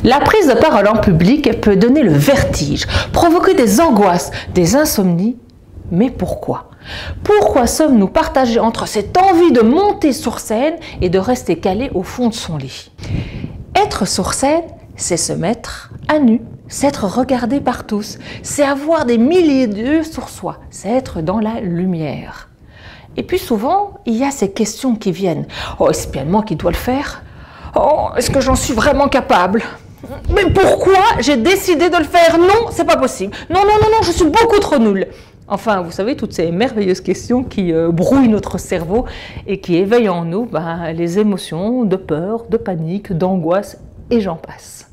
La prise de parole en public peut donner le vertige, provoquer des angoisses, des insomnies. Mais pourquoi? Pourquoi sommes-nous partagés entre cette envie de monter sur scène et de rester calé au fond de son lit? Être sur scène, c'est se mettre à nu, c'est être regardé par tous, c'est avoir des milliers d'yeux sur soi, c'est être dans la lumière. Et puis souvent, il y a ces questions qui viennent. Oh, est-ce bien moi qui dois le faire? Oh, est-ce que j'en suis vraiment capable? Mais pourquoi j'ai décidé de le faire? Non, c'est pas possible. Non, non, non, non, je suis beaucoup trop nulle. Enfin, vous savez, toutes ces merveilleuses questions qui brouillent notre cerveau et qui éveillent en nous les émotions de peur, de panique, d'angoisse, et j'en passe.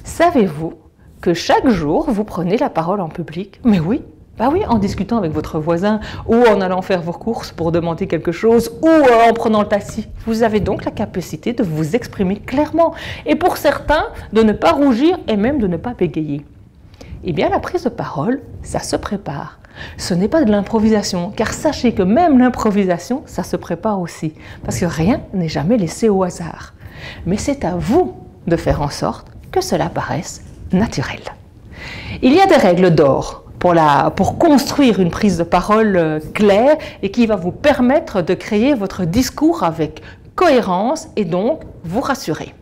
Savez-vous que chaque jour, vous prenez la parole en public? Mais oui, bah oui, en discutant avec votre voisin ou en allant faire vos courses pour demander quelque chose ou en prenant le taxi. Vous avez donc la capacité de vous exprimer clairement et pour certains, de ne pas rougir et même de ne pas bégayer. Eh bien, la prise de parole, ça se prépare. Ce n'est pas de l'improvisation, car sachez que même l'improvisation, ça se prépare aussi, parce que rien n'est jamais laissé au hasard. Mais c'est à vous de faire en sorte que cela paraisse naturel. Il y a des règles d'or pour construire une prise de parole claire et qui va vous permettre de créer votre discours avec cohérence et donc vous rassurer.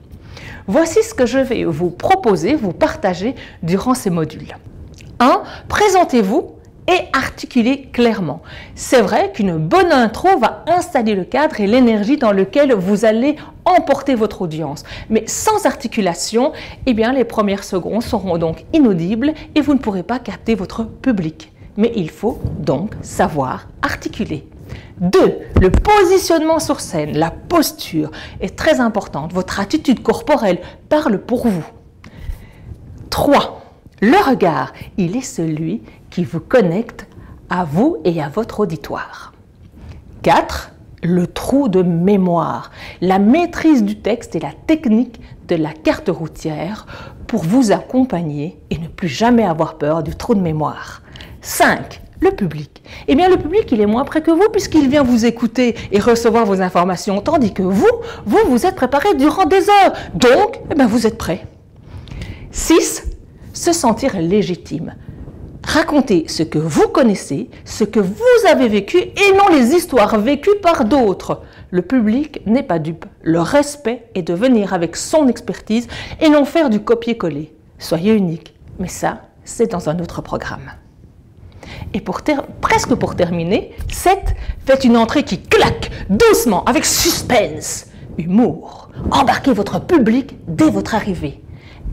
Voici ce que je vais vous proposer, vous partager durant ces modules. 1. Présentez-vous et articulez clairement. C'est vrai qu'une bonne intro va installer le cadre et l'énergie dans lequel vous allez emporter votre audience. Mais sans articulation, eh bien, les premières secondes seront donc inaudibles et vous ne pourrez pas capter votre public. Mais il faut donc savoir articuler. 2. Le positionnement sur scène, la posture est très importante. Votre attitude corporelle parle pour vous. 3. Le regard, il est celui qui vous connecte à vous et à votre auditoire. 4. Le trou de mémoire, la maîtrise du texte et la technique de la carte routière pour vous accompagner et ne plus jamais avoir peur du trou de mémoire. 5. Le public. Eh bien, le public, il est moins près que vous puisqu'il vient vous écouter et recevoir vos informations, tandis que vous êtes préparé durant des heures. Donc, eh bien, vous êtes prêt. 6. Se sentir légitime. Racontez ce que vous connaissez, ce que vous avez vécu et non les histoires vécues par d'autres. Le public n'est pas dupe. Le respect est de venir avec son expertise et non faire du copier-coller. Soyez unique. Mais ça, c'est dans un autre programme. Et presque pour terminer, 7. Faites une entrée qui claque, doucement, avec suspense, humour. Embarquez votre public dès votre arrivée.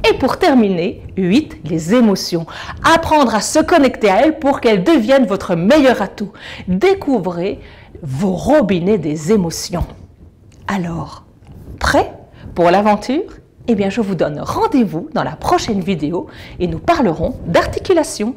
Et pour terminer, 8. Les émotions. Apprendre à se connecter à elles pour qu'elles deviennent votre meilleur atout. Découvrez vos robinets des émotions. Alors, prêt pour l'aventure? Eh bien, je vous donne rendez-vous dans la prochaine vidéo et nous parlerons d'articulation.